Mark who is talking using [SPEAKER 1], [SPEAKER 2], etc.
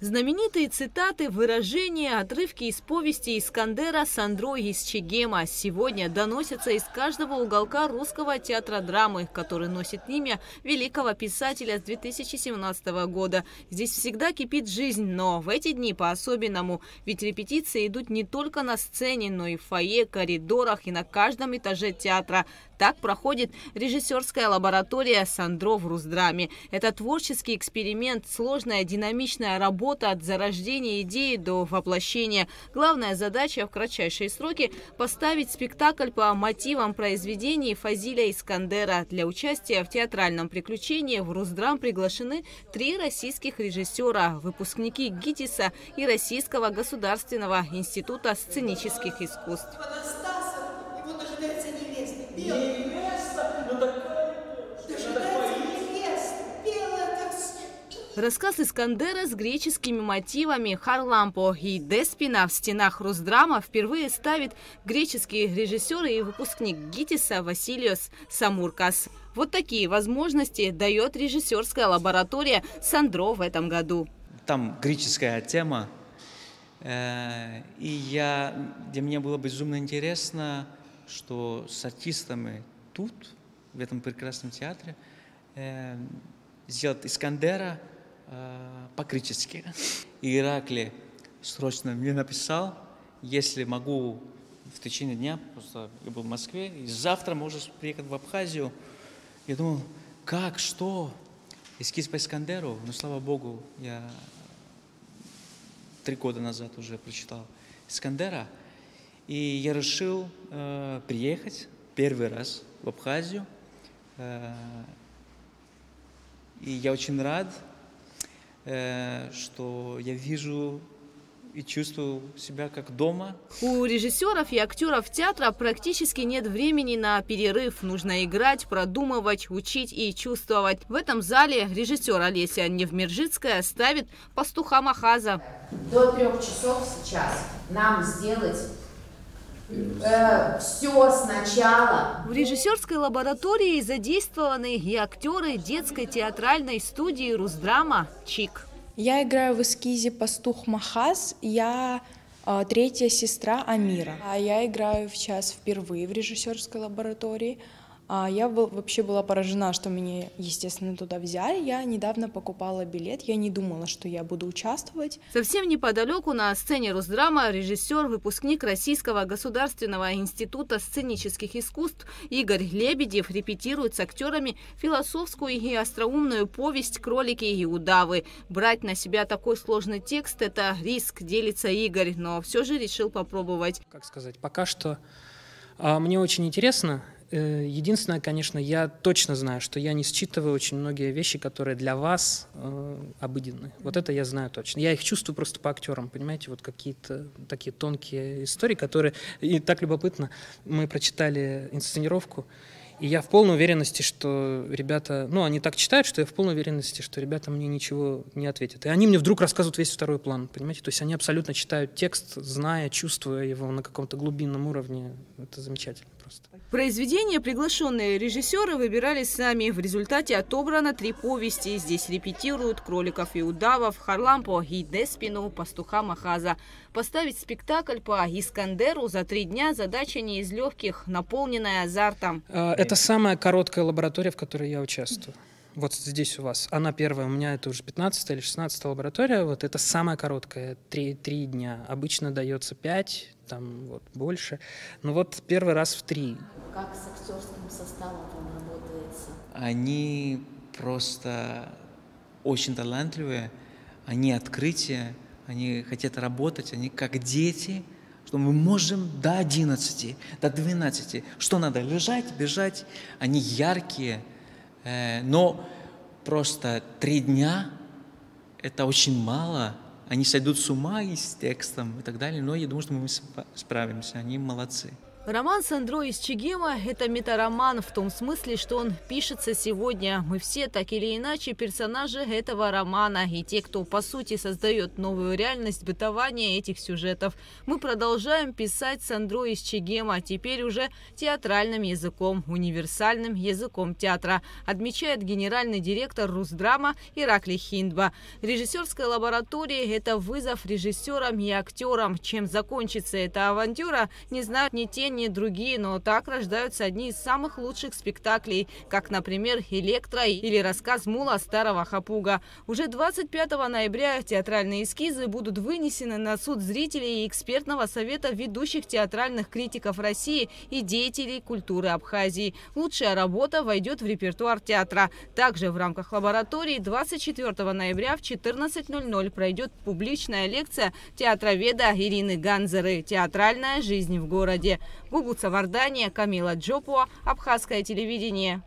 [SPEAKER 1] Знаменитые цитаты, выражения, отрывки из повести Искандера Сандро из Чегема сегодня доносятся из каждого уголка русского театра драмы, который носит имя великого писателя с 2017 года. Здесь всегда кипит жизнь, но в эти дни по-особенному. Ведь репетиции идут не только на сцене, но и в фойе, коридорах и на каждом этаже театра. Так проходит режиссерская лаборатория Сандро в Русдраме. Это творческий эксперимент, сложная динамичная работа от зарождения идеи до воплощения. Главная задача в кратчайшие сроки – поставить спектакль по мотивам произведений Фазиля Искандера. Для участия в театральном приключении в Русдрам приглашены 3 российских режиссера, выпускники ГИТИСа и Российского государственного института сценических искусств. Рассказ Искандера с греческими мотивами «Харлампо» и «Деспина» в стенах Русдрама впервые ставит греческий режиссер и выпускник ГИТИСа Василиос Самуркас. Вот такие возможности дает режиссерская лаборатория Сандро в этом году.
[SPEAKER 2] Там греческая тема, и для меня было безумно интересно, что с артистами тут, в этом прекрасном театре, сделать Искандера по-гречески. И Ираклий срочно мне написал, если могу в течение дня, просто я был в Москве, и завтра можешь приехать в Абхазию. Я думал, как, что? Эскиз по Искандеру, но слава Богу, я 3 года назад уже прочитал Искандера, и я решил приехать первый раз в Абхазию. И я очень рад, что я вижу и чувствую себя как дома.
[SPEAKER 1] У режиссеров и актеров театра практически нет времени на перерыв. Нужно играть, продумывать, учить и чувствовать. В этом зале режиссер Олеся Невмержицкая ставит «Пастуха Махаза».
[SPEAKER 3] До 3 часов сейчас нам сделать все сначала.
[SPEAKER 1] В режиссерской лаборатории задействованы и актеры детской театральной студии Русдрама «Чик».
[SPEAKER 4] Я играю в эскизе «Пастух Махаз». Я 3-я сестра Амира. Я играю сейчас впервые в режиссерской лаборатории. Я вообще была поражена, что меня, естественно, туда взяли. Я недавно покупала билет, я не думала, что я буду участвовать.
[SPEAKER 1] Совсем неподалеку на сцене Русдрама режиссер, выпускник Российского государственного института сценических искусств Игорь Лебедев репетирует с актерами философскую и остроумную повесть «Кролики и удавы». Брать на себя такой сложный текст – это риск, делится Игорь, но все же решил попробовать.
[SPEAKER 5] Как сказать, пока что мне очень интересно. Единственное, конечно, я точно знаю, что я не считываю очень многие вещи, которые для вас обыденны. Вот это я знаю точно. Я их чувствую просто по актерам, понимаете, вот какие-то такие тонкие истории, которые... И так любопытно, мы прочитали инсценировку, и я в полной уверенности, что ребята... Ну, они так читают, что я в полной уверенности, что ребята мне ничего не ответят. И они мне вдруг рассказывают весь второй план, понимаете? То есть они абсолютно читают текст, зная, чувствуя его на каком-то глубинном уровне. Это замечательно просто.
[SPEAKER 1] Произведения приглашенные режиссеры выбирали сами. В результате отобрано 3 повести. Здесь репетируют «Кроликов и удавов», «Харлампо» и «Деспину», «Пастуха Махаза». Поставить спектакль по Искандеру за 3 дня задача не из легких, наполненная азартом.
[SPEAKER 5] Это самая короткая лаборатория, в которой я участвую. Вот здесь у вас. Она первая, у меня это уже 15-я или 16-я лаборатория. Вот это самая короткая, 3 дня. Обычно дается 5, там вот больше. Но вот первый раз в 3.
[SPEAKER 3] Как с актерским составом вам работается?
[SPEAKER 2] Они просто очень талантливые, они открытие, они хотят работать, они как дети, что мы можем до 11, до 12. Что надо? Лежать, бежать. Они яркие. Но просто 3 дня – это очень мало. Они сойдут с ума и с текстом и так далее. Но я думаю, что мы справимся. Они молодцы.
[SPEAKER 1] Роман Сандро из Чегема – это метароман в том смысле, что он пишется сегодня. Мы все так или иначе персонажи этого романа и те, кто по сути создает новую реальность бытования этих сюжетов. Мы продолжаем писать Сандро из Чегема, теперь уже театральным языком, универсальным языком театра, отмечает генеральный директор Русдрама Ираклий Хиндба. Режиссерская лаборатория – это вызов режиссерам и актерам. Чем закончится эта авантюра, не знают ни те, ни другие, но так рождаются одни из самых лучших спектаклей, как, например, «Электро» или рассказ Мула Старого Хапуга. Уже 25 ноября театральные эскизы будут вынесены на суд зрителей и экспертного совета ведущих театральных критиков России и деятелей культуры Абхазии. Лучшая работа войдет в репертуар театра. Также в рамках лаборатории 24 ноября в 14:00 пройдет публичная лекция театроведа Ирины Ганзеры «Театральная жизнь в городе». Гугуца Вардания, Камила Джопуа, Абхазское телевидение.